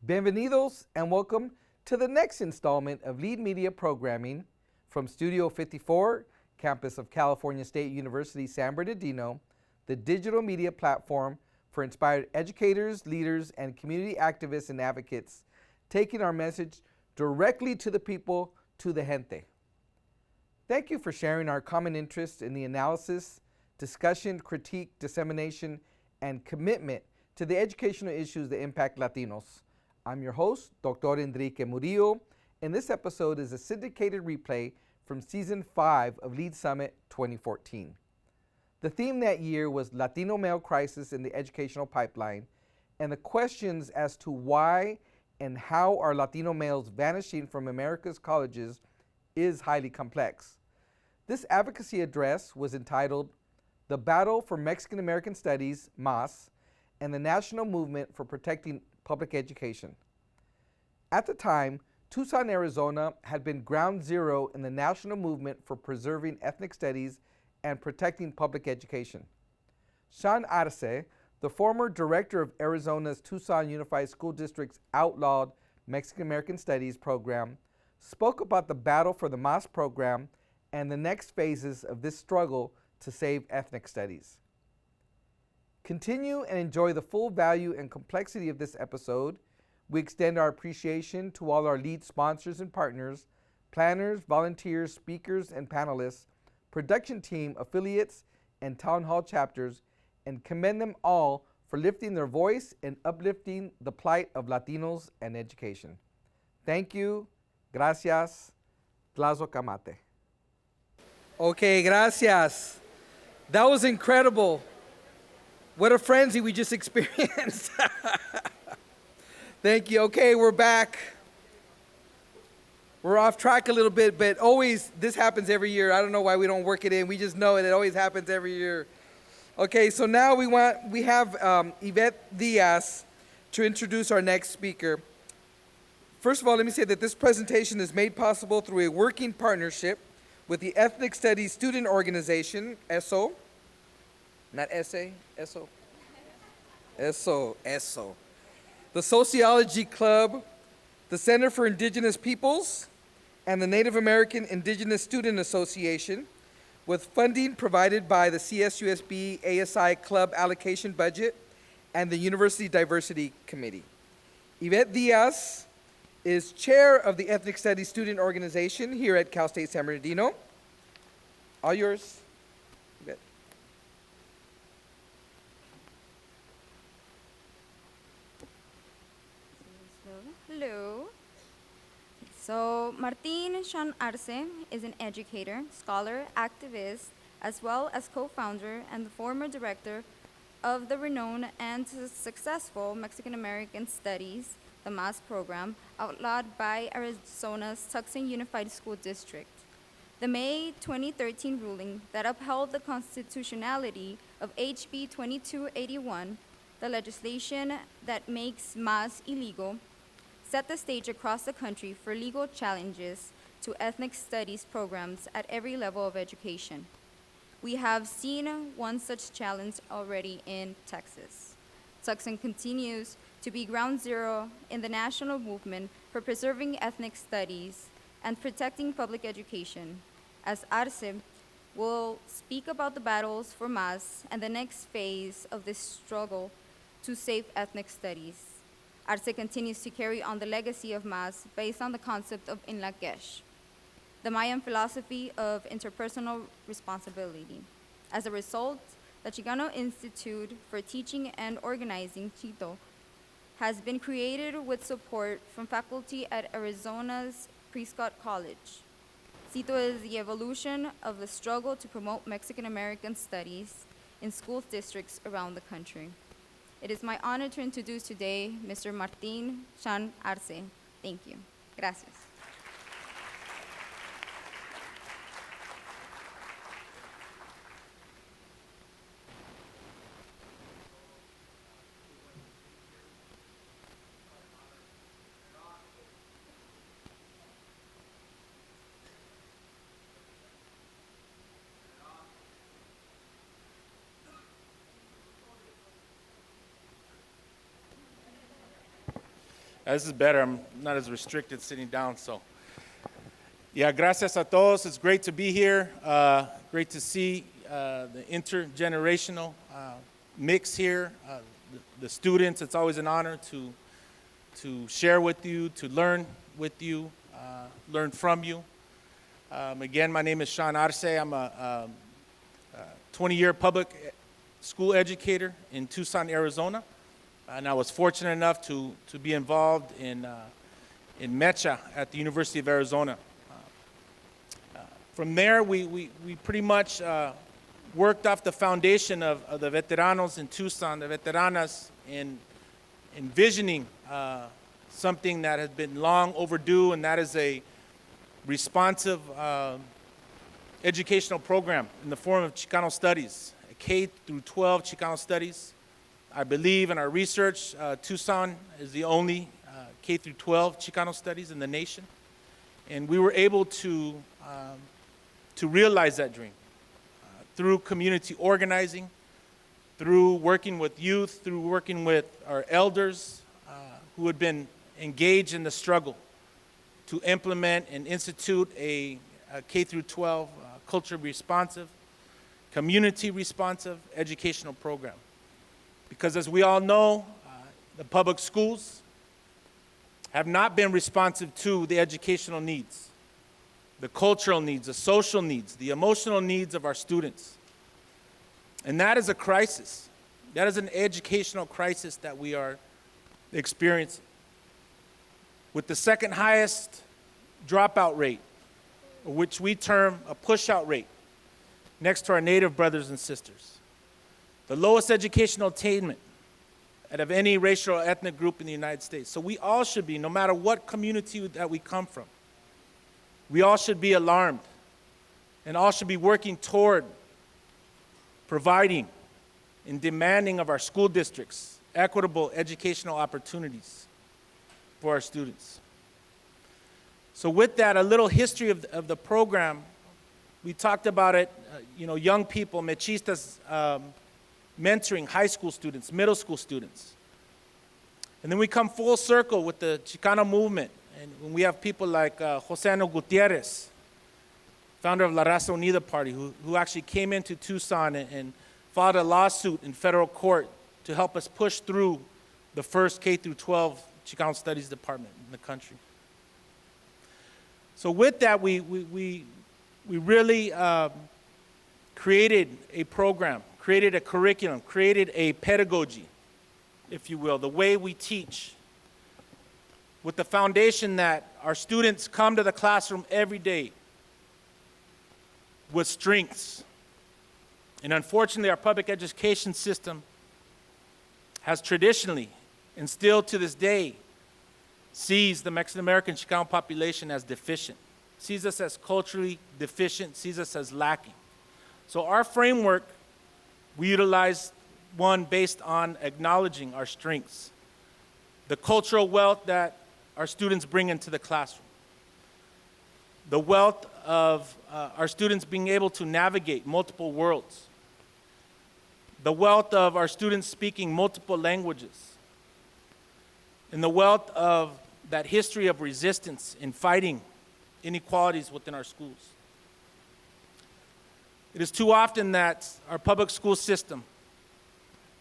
Bienvenidos and welcome to the next installment of Lead Media Programming from Studio 54, campus of California State University, San Bernardino, the digital media platform for inspired educators, leaders, and community activists and advocates, taking our message directly to the people, to the gente. Thank you for sharing our common interest in the analysis, discussion, critique, dissemination, and commitment to the educational issues that impact Latinos. I'm your host, Dr. Enrique Murillo, and this episode is a syndicated replay from Season 5 of Lead Summit 2014. The theme that year was Latino male crisis in the educational pipeline, and the questions as to why and how are Latino males vanishing from America's colleges is highly complex. This advocacy address was entitled The Battle for Mexican American Studies, MAS, and the National Movement for Protecting Public Education. At the time, Tucson, Arizona had been ground zero in the national movement for preserving ethnic studies and protecting public education. Xican Arce, the former director of Arizona's Tucson Unified School District's outlawed Mexican American Studies program, spoke about the battle for the MAS program and the next phases of this struggle to save ethnic studies. Continue and enjoy the full value and complexity of this episode. We extend our appreciation to all our lead sponsors and partners, planners, volunteers, speakers, and panelists, production team, affiliates, and town hall chapters, and commend them all for lifting their voice and uplifting the plight of Latinos and education. Thank you. Gracias. Tlazocamate. Okay, gracias. That was incredible. What a frenzy we just experienced. Thank you. Okay, we're back. We're off track a little bit, but always, this happens every year. I don't know why we don't work it in. We just know it always happens every year. Okay, so now we have Yvette Diaz to introduce our next speaker. First of all, let me say that this presentation is made possible through a working partnership with the Ethnic Studies Student Organization, ESSO, not essay, ESSO, ESSO, the Sociology Club, the Center for Indigenous Peoples, and the Native American Indigenous Student Association, with funding provided by the CSUSB ASI Club allocation budget and the University Diversity Committee. Yvette Diaz is chair of the Ethnic Studies Student Organization here at Cal State San Bernardino. All yours, Yvette. Hello. So Martín Xican Arce is an educator, scholar, activist, as well as co-founder and the former director of the renowned and successful Mexican American Studies, the MAS program, outlawed by Arizona's Tucson Unified School District. The May 2013 ruling that upheld the constitutionality of HB 2281, the legislation that makes MAS illegal, set the stage across the country for legal challenges to ethnic studies programs at every level of education. We have seen one such challenge already in Texas. Tucson continues to be ground zero in the national movement for preserving ethnic studies and protecting public education, as Arce will speak about the battles for MAS and the next phase of this struggle to save ethnic studies. Arce continues to carry on the legacy of MAS based on the concept of In Lak Ech, the Mayan philosophy of interpersonal responsibility. As a result, the Xican Institute for Teaching and Organizing, XITO, has been created with support from faculty at Arizona's Prescott College. XITO is the evolution of the struggle to promote Mexican American studies in school districts around the country. It is my honor to introduce today Mr. Martín Xican Arce. Thank you. Gracias. This is better. I'm not as restricted sitting down, so. Yeah, gracias a todos. It's great to be here. Great to see the intergenerational mix here. The students, it's always an honor to share with you, to learn with you, learn from you. Again, my name is Xican Arce. I'm a 20-year public school educator in Tucson, Arizona. And I was fortunate enough to be involved in MECHA at the University of Arizona. From there, we pretty much worked off the foundation of the veteranos in Tucson, the veteranas, in envisioning something that has been long overdue, and that is a responsive educational program in the form of Chicano studies, a K through 12 Chicano studies. I believe in our research, Tucson is the only K through 12 Chicano studies in the nation. And we were able to realize that dream through community organizing, through working with youth, through working with our elders who had been engaged in the struggle to implement and institute a K through 12 culture responsive, community responsive educational program. Because as we all know, the public schools have not been responsive to the educational needs, the cultural needs, the social needs, the emotional needs of our students. And that is a crisis. That is an educational crisis that we are experiencing. With the second highest dropout rate, which we term a push-out rate, next to our Native brothers and sisters. The lowest educational attainment out of any racial or ethnic group in the United States. So we all should be, no matter what community that we come from, we all should be alarmed and all should be working toward providing and demanding of our school districts equitable educational opportunities for our students. So with that, a little history of the program. We talked about it, young people, mechistas, mentoring high school students, middle school students. And then we come full circle with the Chicano movement. And when we have people like José Gutierrez, founder of La Raza Unida Party, who actually came into Tucson and filed a lawsuit in federal court to help us push through the first K through 12 Chicano Studies department in the country. So with that, we really created a program, created a curriculum, created a pedagogy, if you will, the way we teach, with the foundation that our students come to the classroom every day with strengths. And unfortunately, our public education system has traditionally, and still to this day, sees the Mexican-American Chicano population as deficient, sees us as culturally deficient, sees us as lacking. So our framework, we utilize one based on acknowledging our strengths, the cultural wealth that our students bring into the classroom, the wealth of our students being able to navigate multiple worlds, the wealth of our students speaking multiple languages, and the wealth of that history of resistance in fighting inequalities within our schools. It is too often that our public school system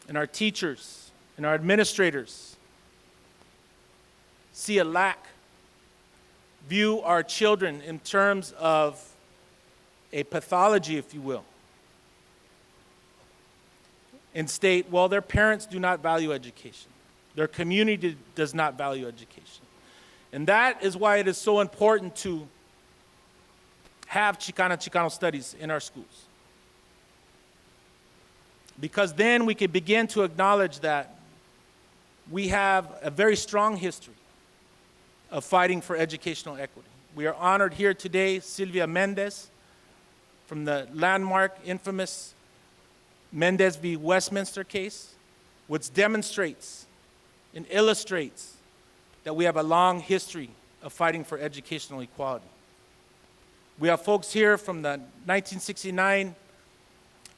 and our teachers and our administrators see a lack, view our children in terms of a pathology, if you will, and state, well, their parents do not value education. Their community does not value education. And that is why it is so important to have Chicano studies in our schools. Because then we can begin to acknowledge that we have a very strong history of fighting for educational equity. We are honored here today, Sylvia Mendez, from the landmark, infamous Mendez v. Westminster case, which demonstrates and illustrates that we have a long history of fighting for educational equality. We have folks here from the 1969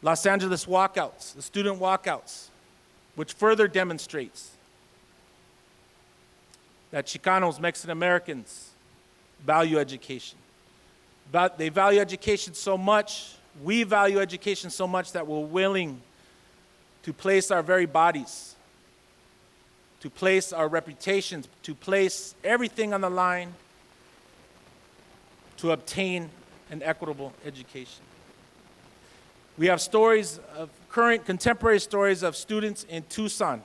Los Angeles walkouts, the student walkouts, which further demonstrates that Chicanos, Mexican Americans value education. But they value education so much, we value education so much that we're willing to place our very bodies, to place our reputations, to place everything on the line to obtain an equitable education. We have stories of current contemporary stories of students in Tucson,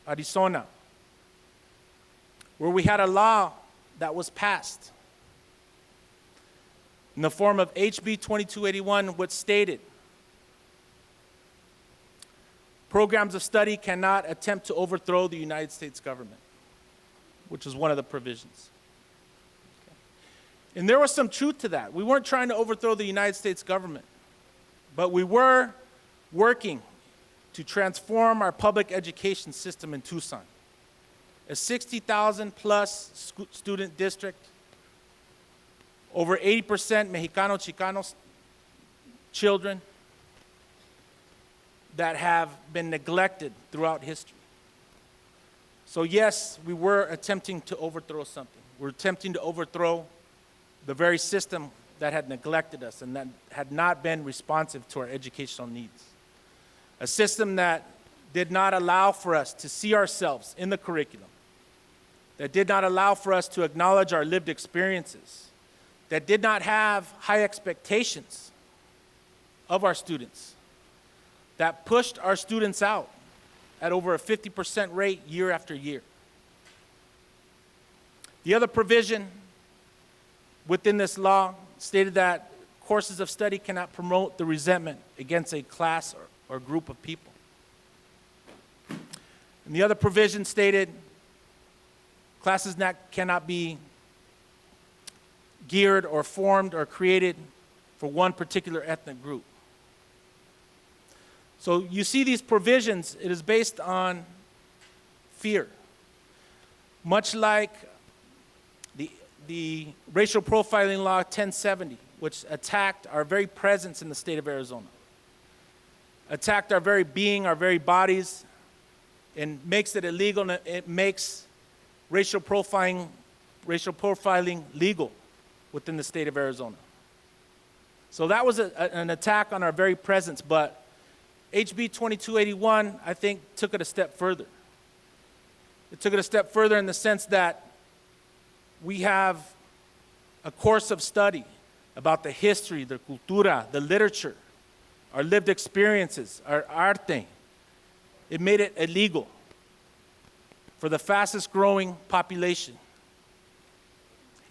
Arizona, where we had a law that was passed in the form of HB 2281, which stated, programs of study cannot attempt to overthrow the United States government, which was one of the provisions. And there was some truth to that. We weren't trying to overthrow the United States government, but we were working to transform our public education system in Tucson. A 60,000 plus student district, over 80% Mexicano Chicanos children that have been neglected throughout history. So yes, we were attempting to overthrow something. We're attempting to overthrow the very system that had neglected us and that had not been responsive to our educational needs. A system that did not allow for us to see ourselves in the curriculum, that did not allow for us to acknowledge our lived experiences, that did not have high expectations of our students, that pushed our students out at over a 50% rate year after year. The other provision within this law stated that courses of study cannot promote the resentment against a class or group of people. And the other provision stated classes cannot be geared or formed or created for one particular ethnic group. So you see these provisions, it is based on fear. Much like the racial profiling law 1070, which attacked our very presence in the state of Arizona, attacked our very being, our very bodies, and makes it illegal, and it makes racial profiling legal within the state of Arizona. So that was an attack on our very presence, but HB 2281, I think, took it a step further. It took it a step further in the sense that we have a course of study about the history, the cultura, the literature, our lived experiences, our arte. It made it illegal for the fastest growing population.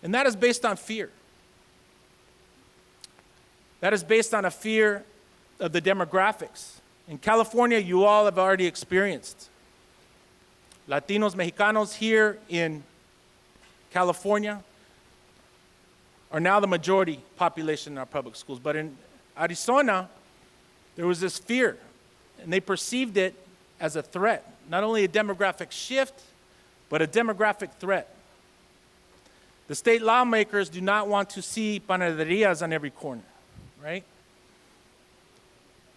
And that is based on fear. That is based on a fear of the demographics. In California, you all have already experienced. Latinos, Mexicanos here in California are now the majority population in our public schools. But in Arizona, there was this fear, and they perceived it as a threat. Not only a demographic shift, but a demographic threat. The state lawmakers do not want to see panaderias on every corner, right?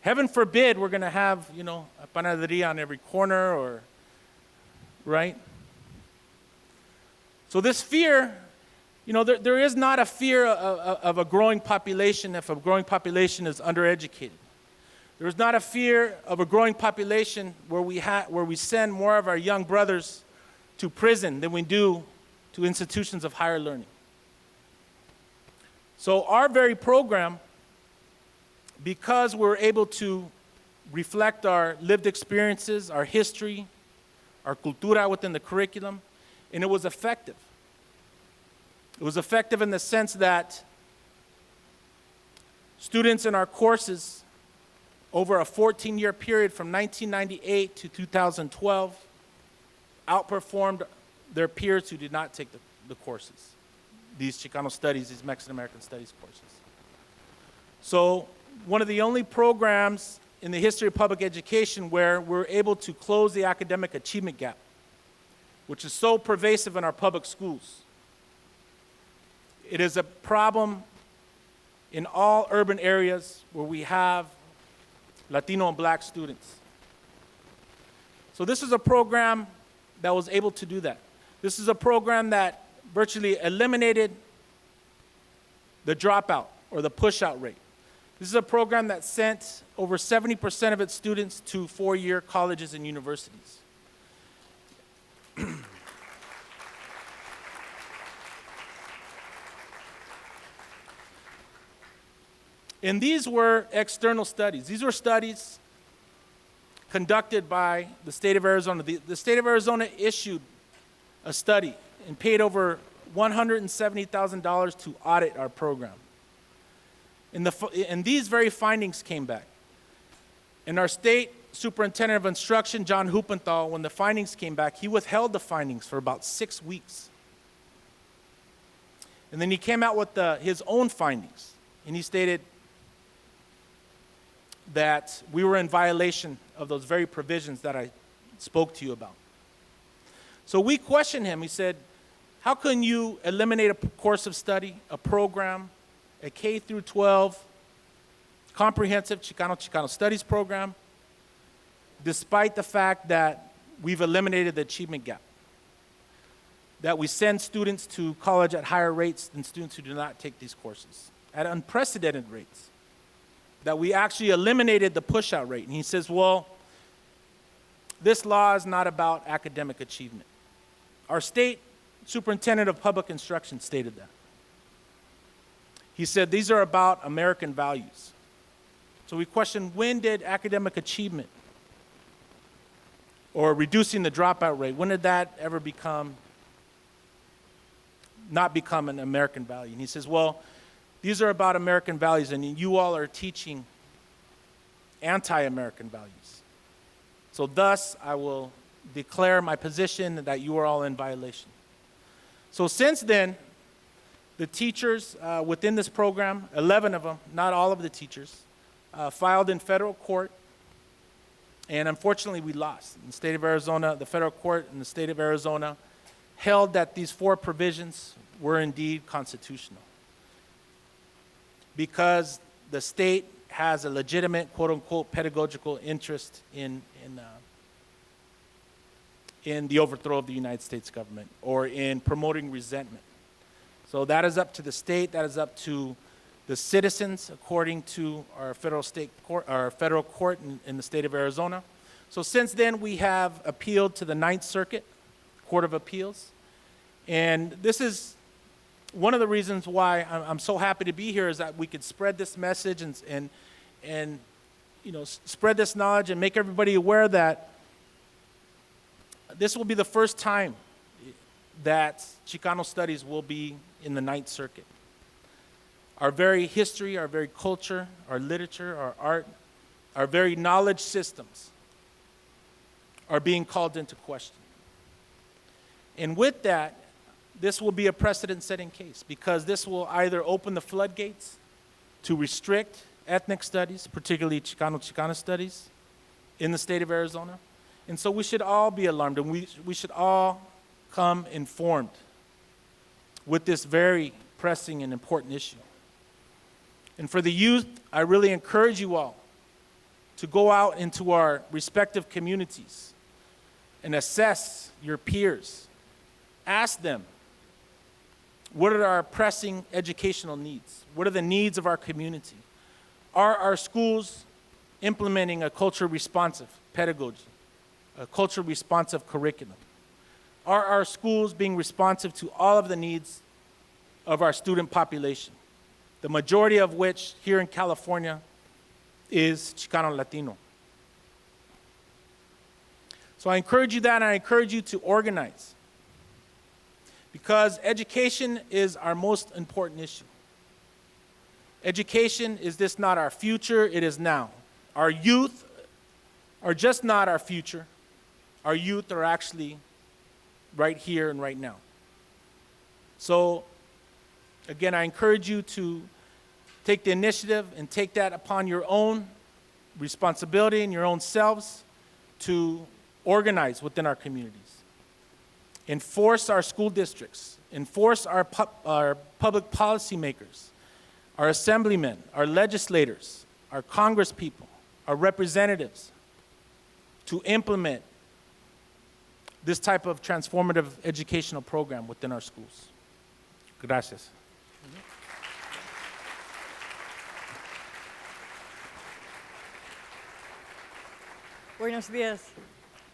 Heaven forbid we're going to have, a panaderia on every corner, or, right? So this fear, there is not a fear of a growing population if a growing population is undereducated. There is not a fear of a growing population where we send more of our young brothers to prison than we do to institutions of higher learning. So our very program, because we're able to reflect our lived experiences, our history, our cultura within the curriculum, and it was effective. It was effective in the sense that students in our courses over a 14-year period from 1998 to 2012 outperformed their peers who did not take the courses, these Chicano studies, these Mexican American studies courses. So one of the only programs in the history of public education where we're able to close the academic achievement gap, which is so pervasive in our public schools. It is a problem in all urban areas where we have Latino and Black students. So this is a program that was able to do that. This is a program that virtually eliminated the dropout or the push-out rate. This is a program that sent over 70% of its students to four-year colleges and universities. And these were external studies. These were studies conducted by the state of Arizona. The state of Arizona issued a study and paid over $170,000 to audit our program. And these very findings came back. And our state superintendent of instruction, John Huppenthal, when the findings came back, he withheld the findings for about 6 weeks. And then he came out with his own findings. And he stated that we were in violation of those very provisions that I spoke to you about. So we questioned him. He said, how can you eliminate a course of study, a program, a K through 12 comprehensive Chicano studies program, despite the fact that we've eliminated the achievement gap, that we send students to college at higher rates than students who do not take these courses, at unprecedented rates, that we actually eliminated the push-out rate. And he says, well, this law is not about academic achievement. Our state superintendent of public instruction stated that. He said, these are about American values. So we questioned, when did academic achievement or reducing the dropout rate, when did that ever not become an American value? And he says, well, these are about American values, and you all are teaching anti-American values. So thus, I will declare my position that you are all in violation. So since then, the teachers within this program, 11 of them, not all of the teachers, filed in federal court, and unfortunately we lost. In the state of Arizona, the federal court in the state of Arizona held that these 4 provisions were indeed constitutional, because the state has a legitimate, quote-unquote, pedagogical interest in the overthrow of the United States government or in promoting resentment. So that is up to the state, that is up to the citizens, according to our federal court in the state of Arizona. So since then, we have appealed to the Ninth Circuit Court of Appeals. And this is one of the reasons why I'm so happy to be here, is that we could spread this message and spread this knowledge and make everybody aware that this will be the first time that Chicano studies will be in the Ninth Circuit. Our very history, our very culture, our literature, our art, our very knowledge systems are being called into question. And with that, this will be a precedent-setting case, because this will either open the floodgates to restrict ethnic studies, particularly Chicano studies, in the state of Arizona. And so we should all be alarmed, and we should all come informed with this very pressing and important issue. And for the youth, I really encourage you all to go out into our respective communities and assess your peers. Ask them, what are our pressing educational needs? What are the needs of our community? Are our schools implementing a culture-responsive pedagogy, a culture-responsive curriculum? Are our schools being responsive to all of the needs of our student population, the majority of which here in California is Chicano Latino? So I encourage you that, and I encourage you to organize, because education is our most important issue. Education is this not our future, it is now. Our youth are just not our future. Our youth are actually right here and right now. So, again, I encourage you to take the initiative and take that upon your own responsibility and your own selves to organize within our communities. Enforce our school districts, enforce our public policy makers, our assemblymen, our legislators, our congresspeople, our representatives, to implement this type of transformative educational program within our schools. Gracias. Buenos dias.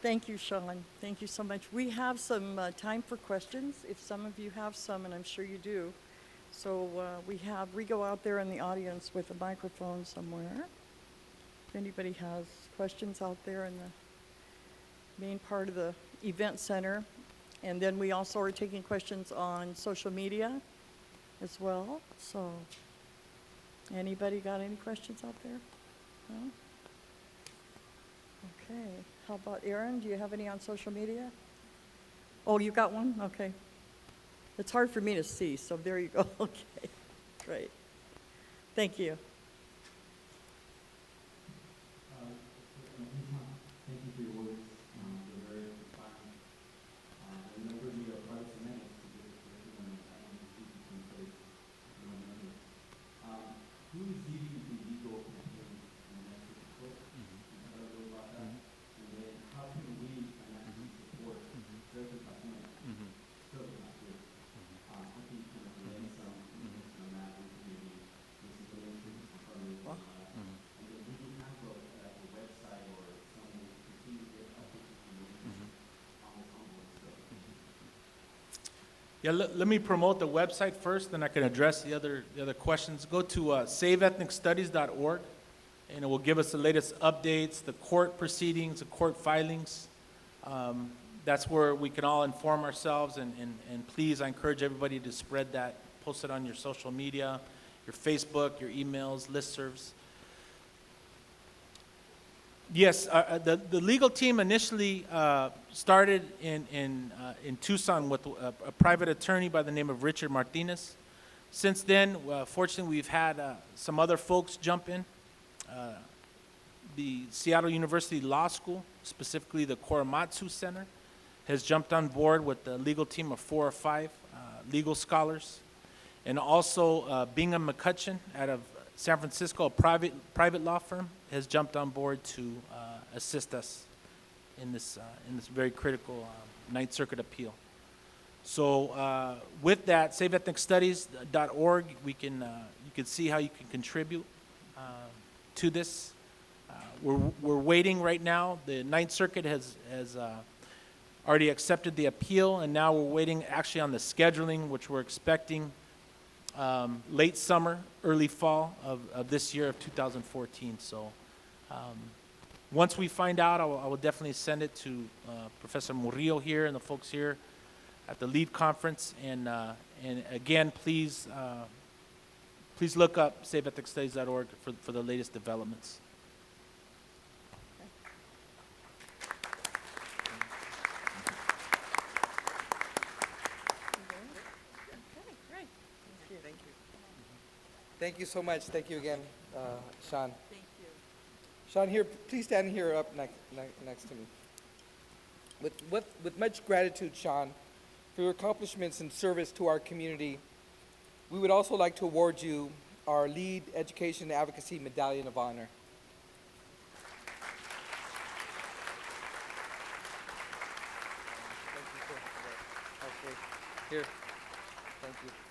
Thank you, Sean. Thank you so much. We have some time for questions, if some of you have some, and I'm sure you do. So we go out there in the audience with a microphone somewhere. If anybody has questions out there in the main part of the event center. And then we also are taking questions on social media as well. So anybody got any questions out there? No? Okay. How about Aaron? Do you have any on social media? Oh, you got one? Okay. It's hard for me to see, so there you go. Okay. Great. Thank you. Thank you for your words. They're very inspiring. And remember, we are part of the next to get the curriculum and institutions in place. Who is leading the legal campaign in the next report? Can you talk a little about that? And then how can we financially support President Biden? Still not good. How can you kind of relay some information on that with the community? This is the institutions in front of you. And then do you have a website or some way to continue to get updated information on this ongoing stuff? Yeah, let me promote the website first, then I can address the other questions. Go to saveethnicstudies.org, and it will give us the latest updates, the court proceedings, the court filings. That's where we can all inform ourselves, and please, I encourage everybody to spread that, post it on your social media, your Facebook, your emails, listservs. Yes, the legal team initially started in Tucson with a private attorney by the name of Richard Martinez. Since then, fortunately, we've had some other folks jump in. The Seattle University Law School, specifically the Korematsu Center, has jumped on board with the legal team of 4 or 5 legal scholars. And also Bingham McCutcheon out of San Francisco, a private law firm, has jumped on board to assist us in this very critical Ninth Circuit appeal. So with that, saveethnicstudies.org, you can see how you can contribute to this. We're waiting right now. The Ninth Circuit has already accepted the appeal, and now we're waiting actually on the scheduling, which we're expecting late summer, early fall of this year of 2014. So once we find out, I will definitely send it to Professor Murillo here and the folks here at the LEAD conference. And again, please look up saveethicstudies.org for the latest developments. Thank you so much. Thank you again, Sean. Thank you. Sean, here, please stand here up next to me. With much gratitude, Sean, for your accomplishments and service to our community, we would also like to award you our LEAD Education Advocacy Medallion of Honor. Thank you, sir. Okay, here. Thank you.